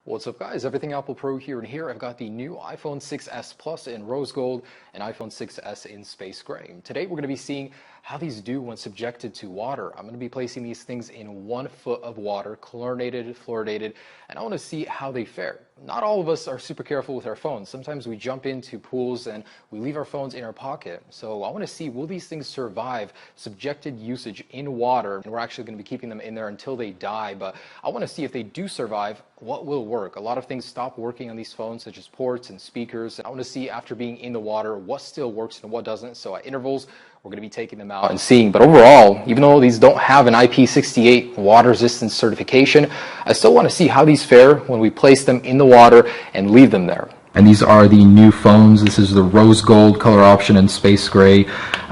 What's up guys, Everything Apple Pro here, and here I've got the new iPhone 6s Plus in rose gold and iPhone 6s in space gray. Today we're going to be seeing how these do when subjected to water. I'm going to be placing these things in 1 foot of water, chlorinated, fluoridated, and I want to see how they fare. Not all of us are super careful with our phones. Sometimes we jump into pools and we leave our phones in our pocket. So I want to see, will these things survive subjected usage in water? And we're actually going to be keeping them in there until they die, but I want to see if they do survive, what will work. A lot of things stop working on these phones, such as ports and speakers. I want to see, after being in the water, what still works and what doesn't. So at intervals, we're going to be taking them out and seeing. But overall, even though these don't have an IP68 water resistance certification, I still want to see how these fare when we place them in the water and leave them there. And these are the new phones. This is the rose gold color option and space gray.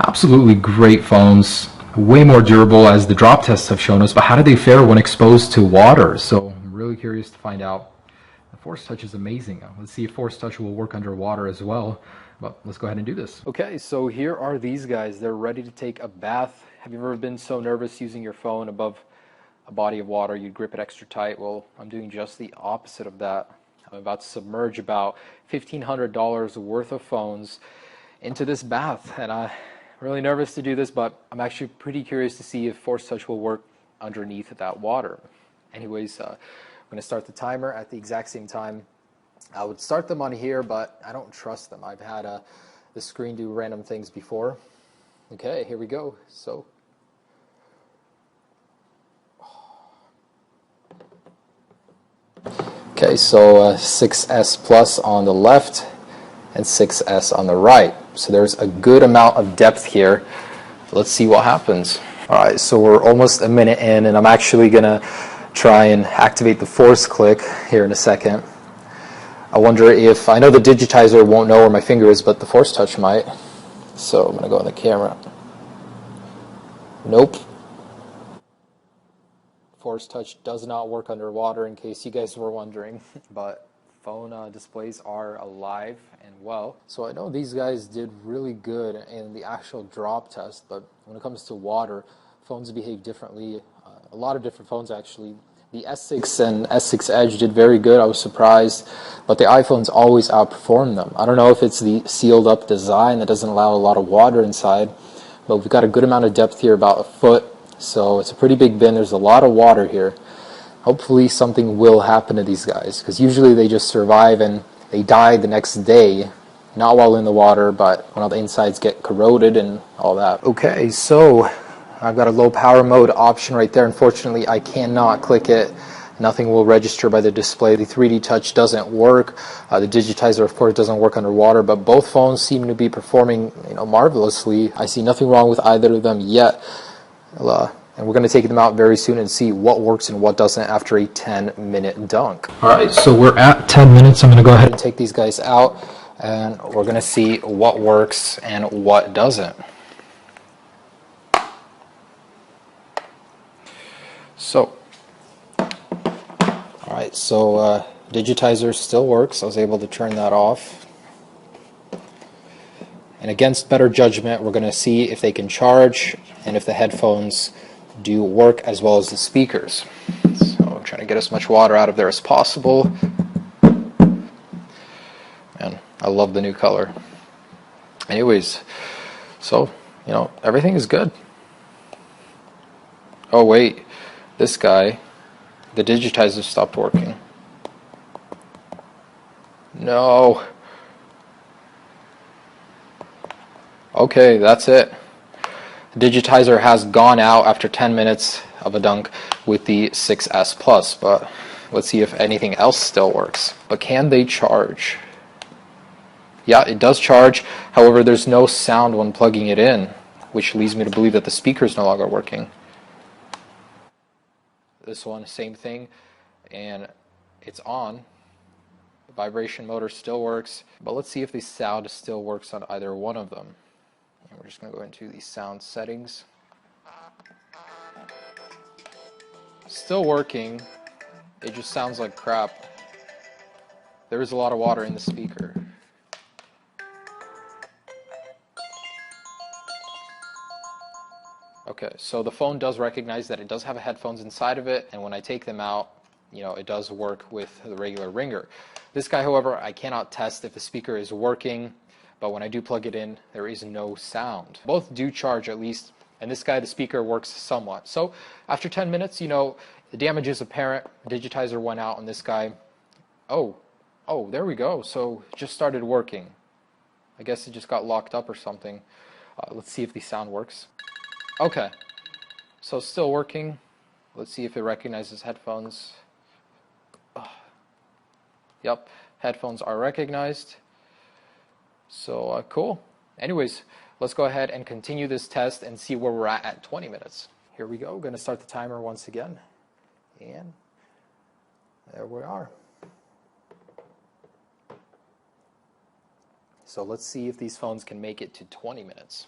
Absolutely great phones. Way more durable, as the drop tests have shown us. But how do they fare when exposed to water? So I'm really curious to find out. The Force Touch is amazing. Let's see if Force Touch will work underwater as well. But let's go ahead and do this. Okay, so here are these guys. They're ready to take a bath. Have you ever been so nervous using your phone above a body of water you'd grip it extra tight? Well, I'm doing just the opposite of that. I'm about to submerge about $1,500 worth of phones into this bath, and I'm really nervous to do this, but I'm actually pretty curious to see if Force Touch will work underneath that water. Anyways, I'm going to start the timer at the exact same time. I would start them on here, but I don't trust them. I've had the screen do random things before. Okay, here we go. So, okay, so 6S Plus on the left and 6S on the right. So there's a good amount of depth here. Let's see what happens. All right, so we're almost a minute in, and I'm actually gonna try and activate the force click here in a second. I wonder if, I know the digitizer won't know where my finger is, but the Force Touch might. So I'm gonna go on the camera. Nope. Force Touch does not work underwater, in case you guys were wondering. But phone displays are alive and well. So I know these guys did really good in the actual drop test, but when it comes to water, phones behave differently. A lot of different phones actually. The S6 and S6 Edge did very good. I was surprised, but the iPhones always outperform them. I don't know if it's the sealed up design that doesn't allow a lot of water inside, but we've got a good amount of depth here, about a foot. So it's a pretty big bin. There's a lot of water here. Hopefully something will happen to these guys, because usually they just survive and they die the next day, not while in the water, but when all the insides get corroded and all that. Okay, so I've got a low power mode option right there. Unfortunately, I cannot click it. Nothing will register by the display. The 3D touch doesn't work. The digitizer, of course, doesn't work underwater, but both phones seem to be performing, marvelously. I see nothing wrong with either of them yet. And we're going to take them out very soon and see what works and what doesn't after a 10-minute dunk. All right, so we're at 10 minutes. I'm going to go ahead and take these guys out, and we're going to see what works and what doesn't. So, all right, so digitizer still works. I was able to turn that off. And against better judgment, we're going to see if they can charge and if the headphones do work as well as the speakers. So I'm trying to get as much water out of there as possible. Man, I love the new color. Anyways, so, everything is good. Oh, wait. This guy, the digitizer stopped working. No. Okay, that's it. The digitizer has gone out after 10 minutes of a dunk with the 6S Plus, but let's see if anything else still works. But can they charge? Yeah, it does charge. However, there's no sound when plugging it in, which leads me to believe that the speaker is no longer working. This one, same thing, and it's on. The vibration motor still works, but let's see if the sound still works on either one of them. And we're just going to go into the sound settings. Still working, it just sounds like crap. There is a lot of water in the speaker. Okay, so the phone does recognize that it does have headphones inside of it, and when I take them out, you know, it does work with the regular ringer. This guy, however, I cannot test if the speaker is working, but when I do plug it in, there is no sound. Both do charge at least, and this guy, the speaker works somewhat. So after 10 minutes, you know, the damage is apparent. Digitizer went out on this guy. Oh, there we go. So it just started working. I guess it just got locked up or something. Let's see if the sound works. Okay, so still working. Let's see if it recognizes headphones. Yep, headphones are recognized. So cool. Anyways, let's go ahead and continue this test and see where we're at 20 minutes. Here we go. Going to start the timer once again. And there we are. So let's see if these phones can make it to 20 minutes.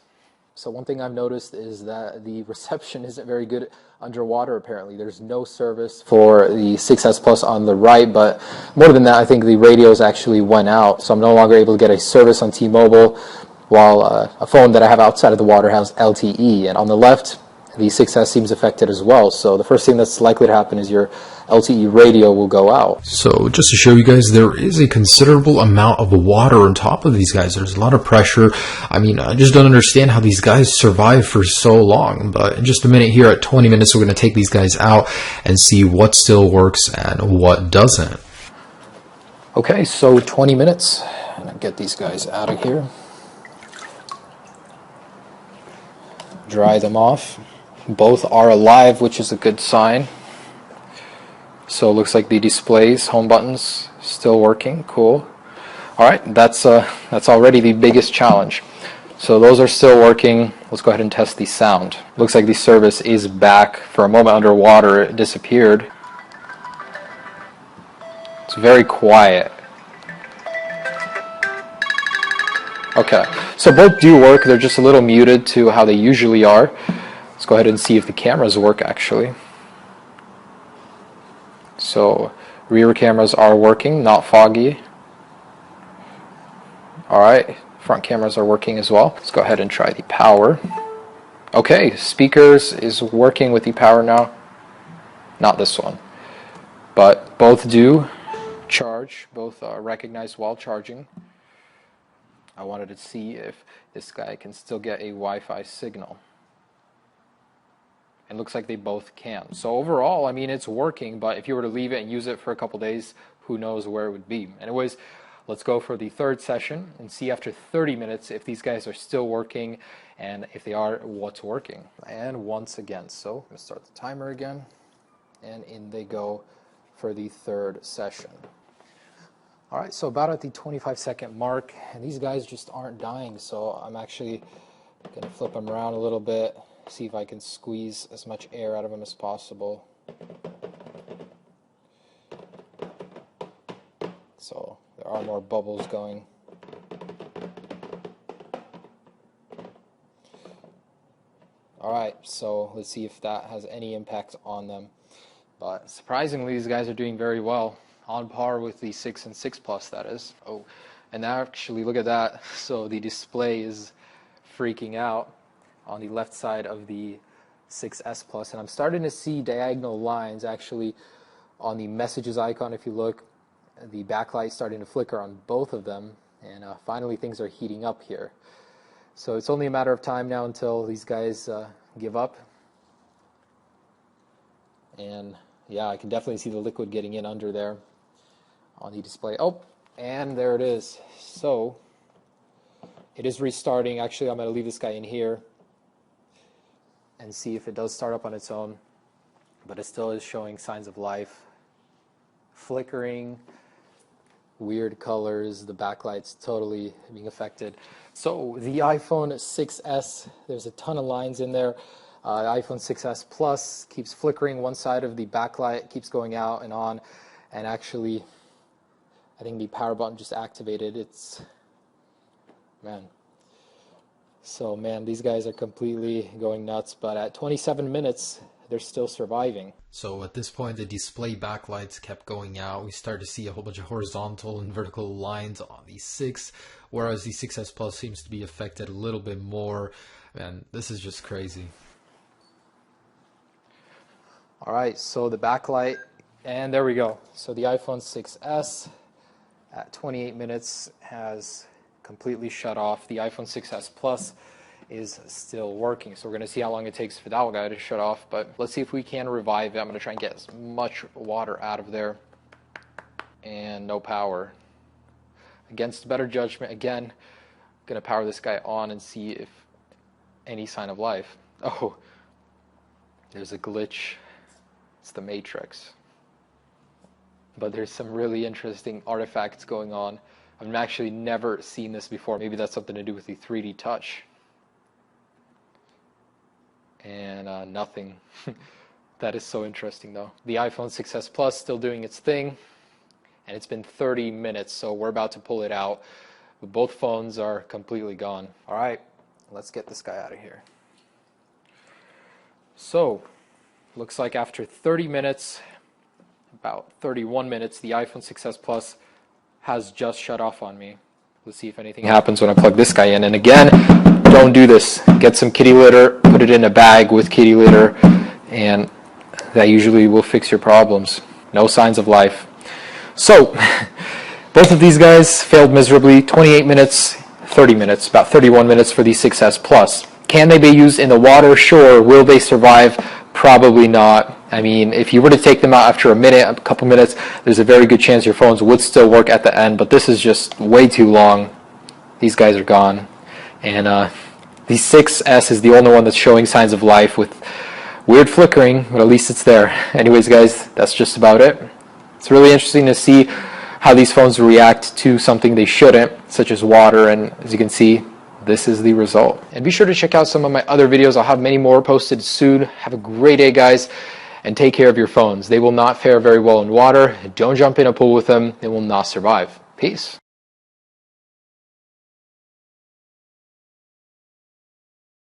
So one thing I've noticed is that the reception isn't very good underwater apparently. There's no service for the 6S Plus on the right, but more than that, I think the radios actually went out. So I'm no longer able to get a service on T-Mobile, while a phone that I have outside of the water has LTE. And on the left, the 6S seems affected as well. So the first thing that's likely to happen is your LTE radio will go out. So just to show you guys, there is a considerable amount of water on top of these guys. There's a lot of pressure. I mean, I just don't understand how these guys survive for so long. But in just a minute here at 20 minutes, we're going to take these guys out and see what still works and what doesn't. Okay, so 20 minutes. I'm going to get these guys out of here. Dry them off. Both are alive, which is a good sign. So it looks like the displays, home buttons, still working. Cool. All right, that's already the biggest challenge. So those are still working. Let's go ahead and test the sound. Looks like the service is back. For a moment underwater, it disappeared. It's very quiet. Okay, so both do work. They're just a little muted to how they usually are. Let's go ahead and see if the cameras work actually. So rear cameras are working, not foggy. Alright, front cameras are working as well. Let's go ahead and try the power. Okay, speakers is working with the power now. Not this one. But both do charge, both are recognized while charging. I wanted to see if this guy can still get a Wi-Fi signal. It looks like they both can. So overall, I mean, it's working, but if you were to leave it and use it for a couple days, who knows where it would be. Anyways, let's go for the third session and see after 30 minutes if these guys are still working, and if they are, what's working. And once again, so I'm going to start the timer again, and in they go for the third session. All right, so about at the 25-second mark, and these guys just aren't dying, so I'm actually going to flip them around a little bit, see if I can squeeze as much air out of them as possible. So there are more bubbles going. Alright, so let's see if that has any impact on them. But surprisingly, these guys are doing very well, on par with the 6 and 6 Plus, that is. Oh, and actually, look at that. So the display is freaking out on the left side of the 6S Plus, and I'm starting to see diagonal lines actually on the messages icon. If you look, the backlight starting to flicker on both of them, and finally things are heating up here. So it's only a matter of time now until these guys give up. And yeah, I can definitely see the liquid getting in under there on the display. Oh, and there it is. So it is restarting. Actually, I'm going to leave this guy in here and see if it does start up on its own, but it still is showing signs of life. Flickering, weird colors, the backlight's totally being affected. So the iPhone 6S, there's a ton of lines in there. iPhone 6S Plus keeps flickering. One side of the backlight keeps going out and on, and actually I think the power button just activated. It's, man. So, man, these guys are completely going nuts, but at 27 minutes, they're still surviving. So at this point, the display backlights kept going out. We started to see a whole bunch of horizontal and vertical lines on the 6, whereas the 6S Plus seems to be affected a little bit more. Man, this is just crazy. All right, so the backlight And there we go. So the iPhone 6s at 28 minutes has completely shut off. The iPhone 6s Plus is still working. So we're going to see how long it takes for that guy to shut off. But let's see if we can revive it. I'm going to try and get as much water out of there. And no power. Against better judgment, again, I'm going to power this guy on and see if any sign of life. Oh, there's a glitch. It's the Matrix. But there's some really interesting artifacts going on. I've actually never seen this before. Maybe that's something to do with the 3D touch. And nothing. That is so interesting though. The iPhone 6s Plus still doing its thing. And it's been 30 minutes, so we're about to pull it out. But both phones are completely gone. All right, let's get this guy out of here. So, looks like after 30 minutes, about 31 minutes, the iPhone 6s Plus has just shut off on me. Let's see if anything happens when I plug this guy in. And again, don't do this. Get some kitty litter, put it in a bag with kitty litter, and that usually will fix your problems. No signs of life. So, both of these guys failed miserably. 28 minutes, 30 minutes, about 31 minutes for the 6s Plus. Can they be used in the water? Sure. Will they survive? Probably not. I mean, if you were to take them out after a minute, a couple minutes, there's a very good chance your phones would still work at the end, but this is just way too long. These guys are gone. And the 6s is the only one that's showing signs of life with weird flickering, but at least it's there. Anyways, guys, that's just about it. It's really interesting to see how these phones react to something they shouldn't, such as water, and as you can see, this is the result. And be sure to check out some of my other videos. I'll have many more posted soon. Have a great day, guys, and take care of your phones. They will not fare very well in water. Don't jump in a pool with them. They will not survive. Peace.